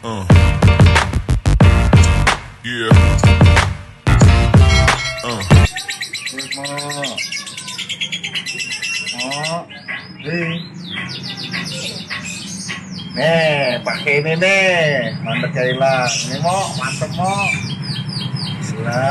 Uh. Yeah. Uh. Oh, nih, pakai ini nih, mantep ya hilang. Ini mau, mantep mau. Gila.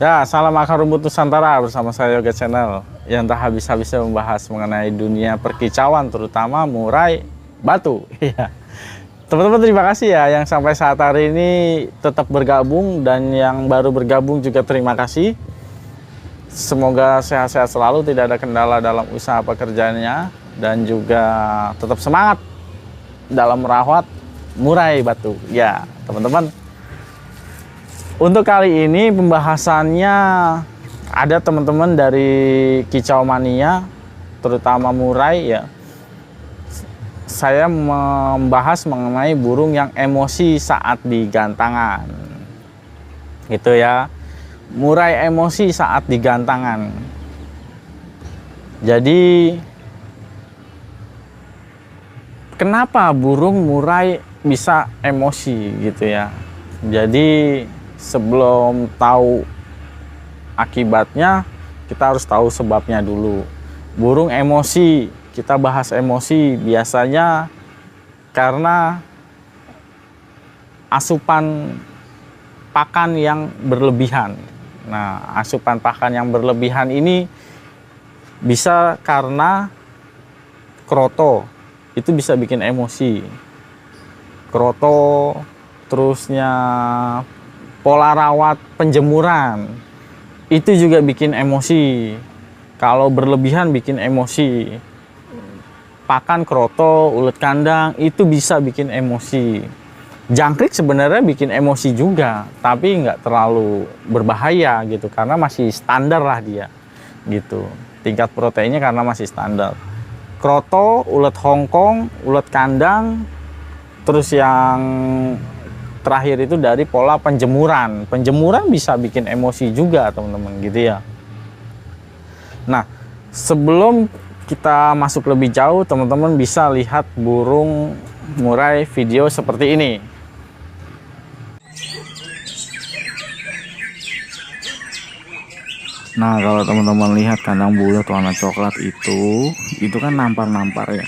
Ya, salam akar rumput Nusantara bersama saya Yoga Channel yang tak habis-habisnya membahas mengenai dunia perkicauan, terutama murai batu. Ya, teman-teman terima kasih ya yang sampai saat hari ini tetap bergabung, dan yang baru bergabung juga terima kasih. Semoga sehat-sehat selalu, tidak ada kendala dalam usaha pekerjaannya, dan juga tetap semangat dalam merawat murai batu. Ya, teman-teman. Untuk kali ini pembahasannya ada teman-teman dari Kicau Mania, terutama murai ya. Saya membahas mengenai burung yang emosi saat digantangan. Gitu ya. Murai emosi saat digantangan. Jadi kenapa burung murai bisa emosi gitu ya. Jadi sebelum tahu akibatnya, kita harus tahu sebabnya dulu. Burung emosi, kita bahas emosi biasanya karena asupan pakan yang berlebihan. Nah, asupan pakan yang berlebihan ini bisa karena kroto, itu bisa bikin emosi. Kroto, terusnya pola rawat penjemuran itu juga bikin emosi. Kalau berlebihan bikin emosi. Pakan kroto, ulet kandang itu bisa bikin emosi. Jangkrik sebenarnya bikin emosi juga, tapi nggak terlalu berbahaya gitu karena masih standar lah dia gitu. Tingkat proteinnya karena masih standar. Kroto, ulet Hongkong, ulet kandang, terus yang terakhir itu dari pola penjemuran. Penjemuran bisa bikin emosi juga teman-teman gitu ya. Nah, sebelum kita masuk lebih jauh, teman-teman bisa lihat burung murai video seperti ini. Nah, kalau teman-teman lihat kandang bulat warna coklat itu kan nampar-nampar ya.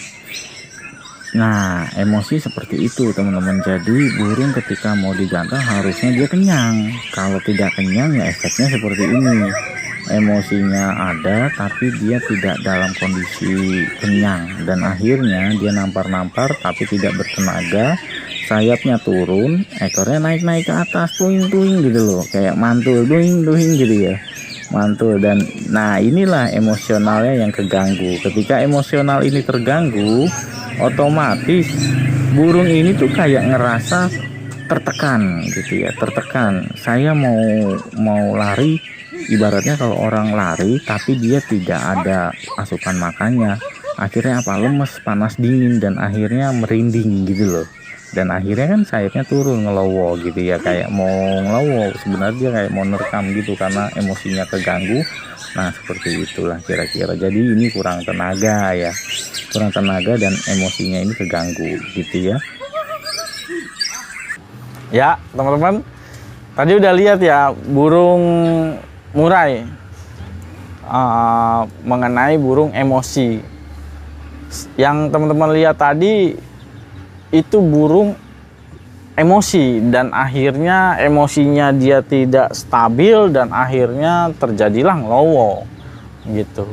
Nah, emosi seperti itu teman-teman. Jadi burung ketika mau digantang harusnya dia kenyang. Kalau tidak kenyang ya efeknya seperti ini. Emosinya ada tapi dia tidak dalam kondisi kenyang, dan akhirnya dia nampar-nampar tapi tidak bertenaga. Sayapnya turun, ekornya naik-naik ke atas, tuing-tuing gitu loh, kayak mantul, tuing-tuing gitu ya, mantul. Dan nah, inilah emosionalnya yang keganggu. Ketika emosional ini terganggu, otomatis burung ini tuh kayak ngerasa tertekan gitu ya, tertekan. Saya mau lari, ibaratnya kalau orang lari tapi dia tidak ada asupan makannya, akhirnya apa, lemes, panas, dingin, dan akhirnya merinding gitu loh. Dan akhirnya kan sayapnya turun, ngelowo gitu ya, kayak mau ngelowo, sebenarnya dia kayak mau nerekam gitu karena emosinya keganggu. Nah, seperti itulah kira-kira. Jadi ini kurang tenaga ya, kurang tenaga dan emosinya ini keganggu gitu ya. Ya teman-teman, tadi udah lihat ya burung murai mengenai burung emosi. Yang teman-teman lihat tadi itu burung emosi, dan akhirnya emosinya dia tidak stabil dan akhirnya terjadilah ngelowo gitu.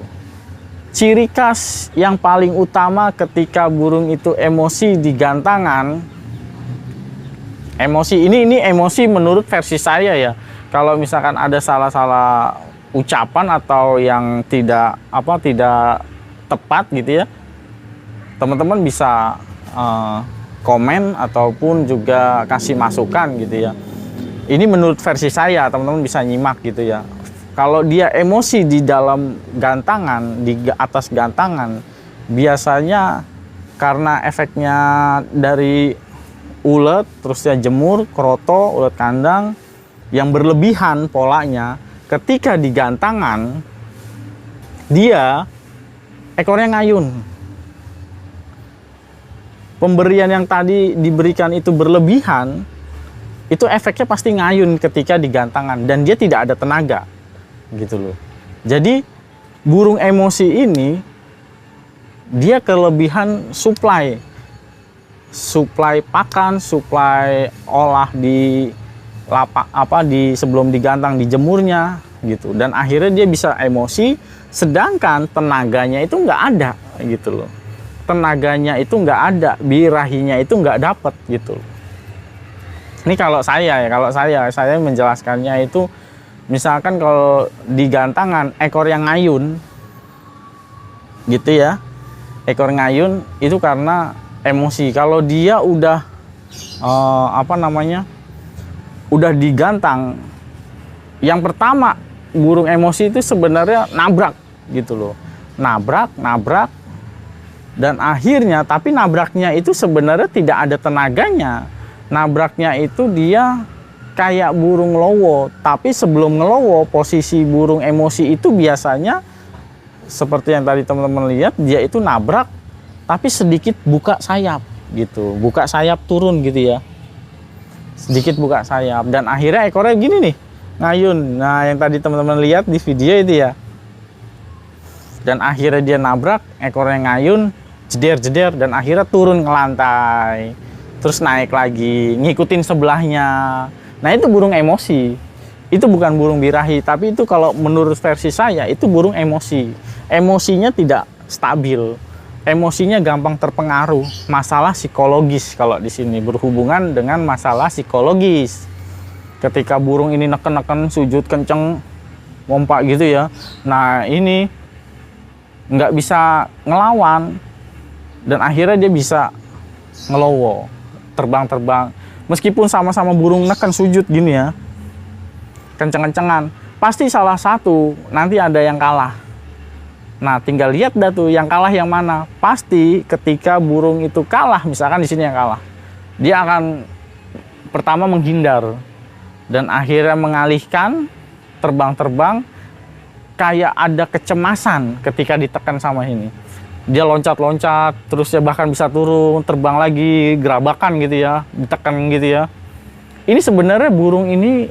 Ciri khas yang paling utama ketika burung itu emosi di gantangan, emosi ini emosi menurut versi saya ya. Kalau misalkan ada salah-salah ucapan atau yang tidak tepat gitu ya, teman-teman bisa komen ataupun juga kasih masukan gitu ya. Ini menurut versi saya, teman-teman bisa nyimak gitu ya. Kalau dia emosi di dalam gantangan, di atas gantangan, biasanya karena efeknya dari ulet, terusnya jemur, kroto, ulet kandang yang berlebihan polanya, ketika di gantangan dia ekornya ngayun. Pemberian yang tadi diberikan itu berlebihan, itu efeknya pasti ngayun ketika digantangan dan dia tidak ada tenaga gitu loh. Jadi burung emosi ini dia kelebihan suplai pakan, suplai olah di lapak di sebelum digantang, dijemurnya gitu, dan akhirnya dia bisa emosi, sedangkan tenaganya itu nggak ada gitu loh. Tenaganya itu nggak ada, birahinya itu nggak dapet gitu. Ini kalau saya menjelaskannya itu, misalkan kalau di gantangan ekor yang ngayun gitu ya, ekor ngayun itu karena emosi. Kalau dia udah udah digantang, yang pertama burung emosi itu sebenarnya nabrak gitu loh, nabrak, dan akhirnya tapi nabraknya itu sebenarnya tidak ada tenaganya. Nabraknya itu dia kayak burung ngelowo, tapi sebelum ngelowo posisi burung emosi itu biasanya seperti yang tadi teman-teman lihat, dia itu nabrak tapi sedikit buka sayap gitu, buka sayap turun gitu ya, sedikit buka sayap, dan akhirnya ekornya gini nih, ngayun. Nah yang tadi teman-teman lihat di video itu ya, dan akhirnya dia nabrak, ekornya ngayun, jeder, dan akhirnya turun ke lantai, terus naik lagi, ngikutin sebelahnya. Nah itu burung emosi, itu bukan burung birahi, tapi itu kalau menurut versi saya itu burung emosi. Emosinya tidak stabil, emosinya gampang terpengaruh, masalah psikologis. Kalau di sini berhubungan dengan masalah psikologis. Ketika burung ini neken-neken, sujud kenceng, ngompak gitu ya, nah ini nggak bisa ngelawan, dan akhirnya dia bisa ngelowo, terbang, meskipun sama-sama burung neken sujud gini ya, kenceng-kencengan, pasti salah satu nanti ada yang kalah. Nah tinggal lihat dah tuh yang kalah yang mana. Pasti ketika burung itu kalah, misalkan di sini yang kalah, dia akan pertama menghindar dan akhirnya mengalihkan, terbang, kayak ada kecemasan ketika ditekan sama ini. Dia loncat-loncat, terus ya bahkan bisa turun, terbang lagi, gerabakan gitu ya, ditekan gitu ya. Ini sebenarnya burung ini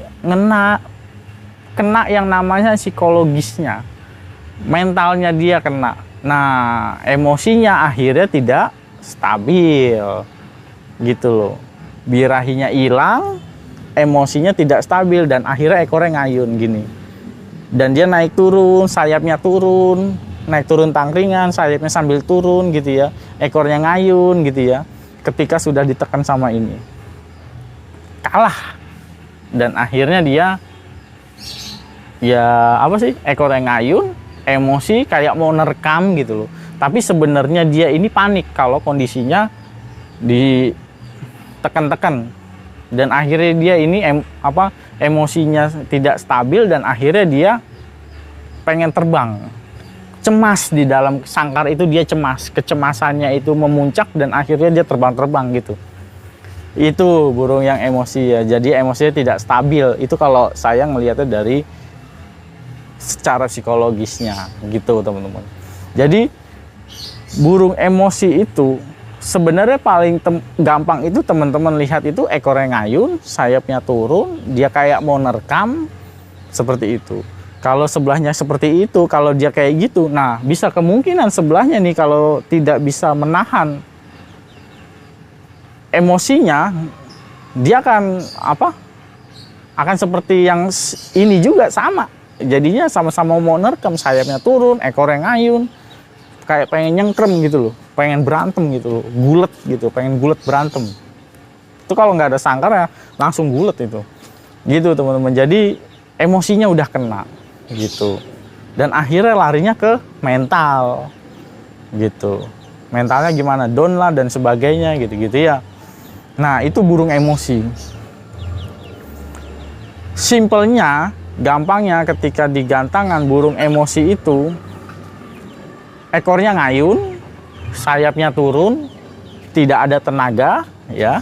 kena yang namanya psikologisnya, mentalnya dia kena. Nah, emosinya akhirnya tidak stabil gitu loh. Birahinya hilang, emosinya tidak stabil, dan akhirnya ekornya ngayun gini. Dan dia naik turun, sayapnya turun, naik turun tangkringan, sayapnya sambil turun gitu ya, ekornya ngayun gitu ya. Ketika sudah ditekan sama ini, kalah, dan akhirnya dia ya apa sih, ekornya ngayun, emosi kayak mau nerekam gitu loh. Tapi sebenarnya dia ini panik kalau kondisinya ditekan-tekan, dan akhirnya dia ini emosinya tidak stabil, dan akhirnya dia pengen terbang. Cemas di dalam sangkar itu, dia cemas, kecemasannya itu memuncak, dan akhirnya dia terbang gitu. Itu burung yang emosi ya, jadi emosinya tidak stabil. Itu kalau saya ngelihatnya dari secara psikologisnya gitu teman-teman. Jadi burung emosi itu sebenarnya paling gampang itu teman-teman lihat itu ekornya ngayun, sayapnya turun, dia kayak mau nerekam seperti itu. Kalau sebelahnya seperti itu, kalau dia kayak gitu, nah bisa kemungkinan sebelahnya nih kalau tidak bisa menahan emosinya, dia akan akan seperti yang ini juga sama. Jadinya sama-sama mau nerekam, sayapnya turun, ekornya ngayun, kayak pengen nyengkrem gitu loh, pengen berantem gitu loh, gulet gitu, pengen gulet berantem. Itu kalau nggak ada sangkar ya langsung gulet itu. Gitu teman-teman. Jadi emosinya udah kena gitu, dan akhirnya larinya ke mental gitu. Mentalnya gimana, down lah dan sebagainya gitu ya. Nah itu burung emosi. Simpelnya, gampangnya ketika digantangan burung emosi itu, ekornya ngayun, sayapnya turun, tidak ada tenaga ya,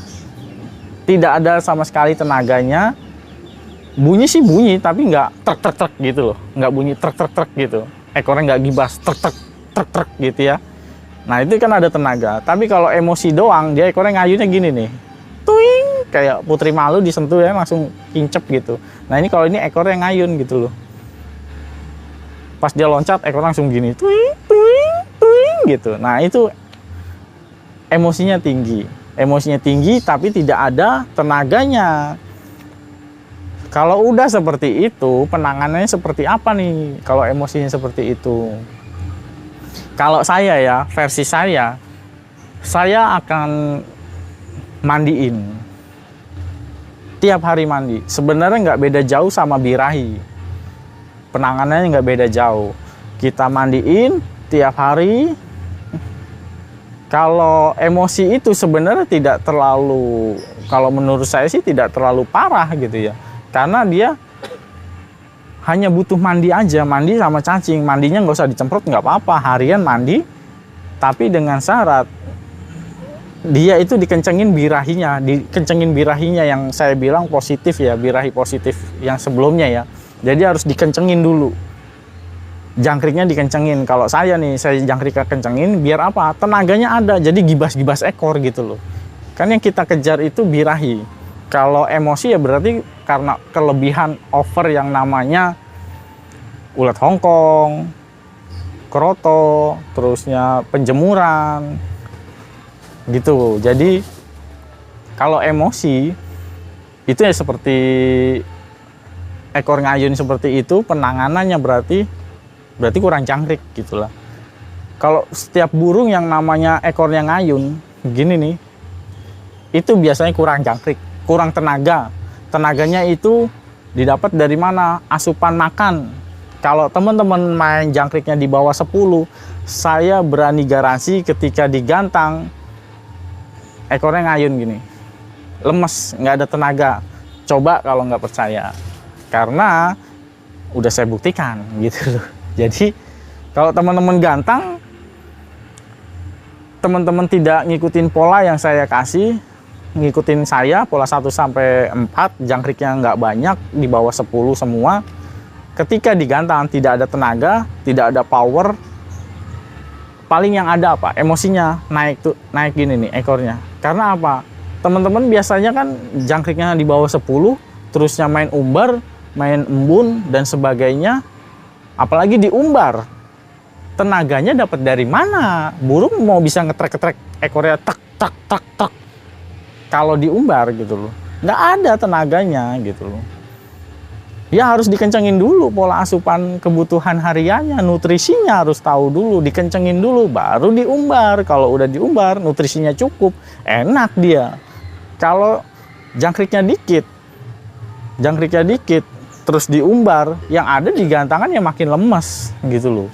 tidak ada sama sekali tenaganya. Bunyi sih bunyi, tapi nggak trek gitu loh, nggak bunyi trek gitu. Ekornya nggak gibas trek truk gitu ya. Nah itu kan ada tenaga. Tapi kalau emosi doang, dia ekornya ngayunnya gini nih, tuing, kayak putri malu disentuh ya langsung kincep gitu. Nah ini kalau ini ekornya ngayun gitu loh. Pas dia loncat ekor langsung gini, tuing tuing tuing gitu. Nah itu emosinya tinggi tapi tidak ada tenaganya. Kalau udah seperti itu, penanganannya seperti apa nih kalau emosinya seperti itu? Kalau saya ya, versi saya akan mandiin tiap hari mandi. Sebenarnya nggak beda jauh sama birahi, penanganannya nggak beda jauh. Kita mandiin tiap hari. Kalau emosi itu sebenarnya tidak terlalu, kalau menurut saya sih tidak terlalu parah gitu ya, karena dia hanya butuh mandi aja, mandi sama cacing. Mandinya nggak usah dicemprot, nggak apa-apa, harian mandi, tapi dengan syarat dia itu dikencengin birahinya yang saya bilang positif ya, birahi positif yang sebelumnya ya. Jadi harus dikencengin dulu, jangkriknya dikencengin. Kalau saya nih, saya jangkriknya kencengin biar apa? Tenaganya ada, jadi gibas-gibas ekor gitu loh. Kan yang kita kejar itu birahi. Kalau emosi ya berarti karena kelebihan over yang namanya ulat Hongkong, kroto, terusnya penjemuran gitu. Jadi kalau emosi itu ya seperti ekor ngayun seperti itu, penanganannya berarti kurang jangkrik gitulah. Kalau setiap burung yang namanya ekornya ngayun gini nih, itu biasanya kurang jangkrik, kurang tenaga. Tenaganya itu didapat dari mana? Asupan makan. Kalau teman-teman main jangkriknya di bawah 10, saya berani garansi ketika digantang ekornya ngayun gini, lemes, nggak ada tenaga. Coba kalau nggak percaya, karena udah saya buktikan gitu loh. Jadi kalau teman-teman gantang, teman-teman tidak ngikutin pola yang saya kasih, ngikutin saya pola 1 sampai 4, jangkriknya nggak banyak, di bawah 10 semua. Ketika digantang tidak ada tenaga, tidak ada power, paling yang ada apa? Emosinya naik gini nih ekornya. Karena apa? Teman-teman biasanya kan jangkriknya di bawah 10, terusnya main umbar, main embun dan sebagainya. Apalagi diumbar, tenaganya dapat dari mana? Burung mau bisa ngetrek-ngetrek ekornya tak tak tak tak kalau diumbar gitu loh, nggak ada tenaganya gitu loh. Ya harus dikencengin dulu pola asupan kebutuhan hariannya, nutrisinya harus tahu dulu, dikencengin dulu baru diumbar. Kalau udah diumbar, nutrisinya cukup, enak dia. Kalau jangkriknya dikit terus diumbar, yang ada di gantangan ya makin lemes gitu loh,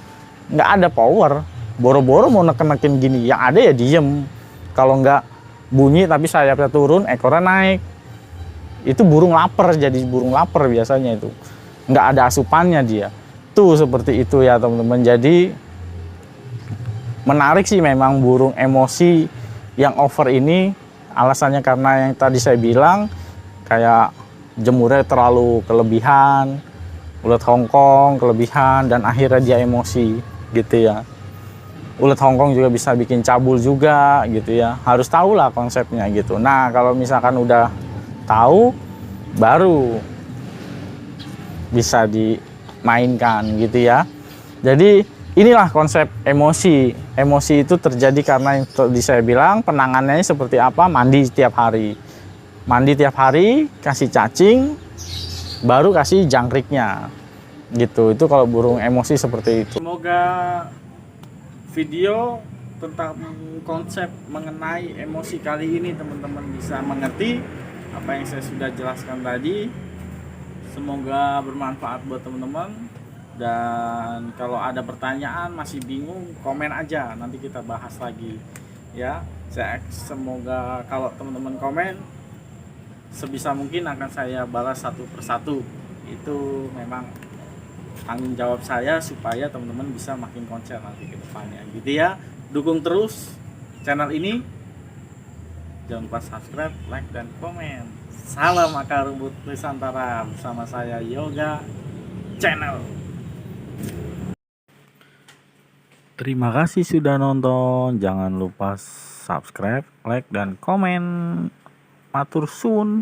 nggak ada power. Boro-boro mau neken-neken gini, yang ada ya diem. Kalau nggak bunyi tapi sayapnya turun, ekornya naik, itu burung lapar, jadi burung lapar biasanya itu, nggak ada asupannya dia tuh, seperti itu ya teman-teman. Jadi menarik sih memang burung emosi yang over ini, alasannya karena yang tadi saya bilang, kayak jemurnya terlalu kelebihan, ulat Hongkong kelebihan, dan akhirnya dia emosi gitu ya. Ulat Hongkong juga bisa bikin cabul juga gitu ya, harus tahu lah konsepnya gitu. Nah kalau misalkan udah tahu, baru bisa dimainkan gitu ya. Jadi inilah konsep emosi. Emosi itu terjadi karena yang tadi saya bilang, penanganannya seperti apa? Mandi tiap hari, kasih cacing, baru kasih jangkriknya gitu. Itu kalau burung emosi seperti itu. Semoga video tentang konsep mengenai emosi kali ini teman-teman bisa mengerti apa yang saya sudah jelaskan tadi. Semoga bermanfaat buat teman-teman. Dan kalau ada pertanyaan, masih bingung, komen aja, nanti kita bahas lagi ya. Semoga kalau teman-teman komen, sebisa mungkin akan saya balas satu persatu. Itu memang tanggung jawab saya supaya teman-teman bisa makin konsen nanti ke depannya gitu ya. Dukung terus channel ini. Jangan lupa subscribe, like, dan komen. Salam akar rumput Nusantara bersama saya Yoga Channel. Terima kasih sudah nonton. Jangan lupa subscribe, like, dan komen. Matur suwun.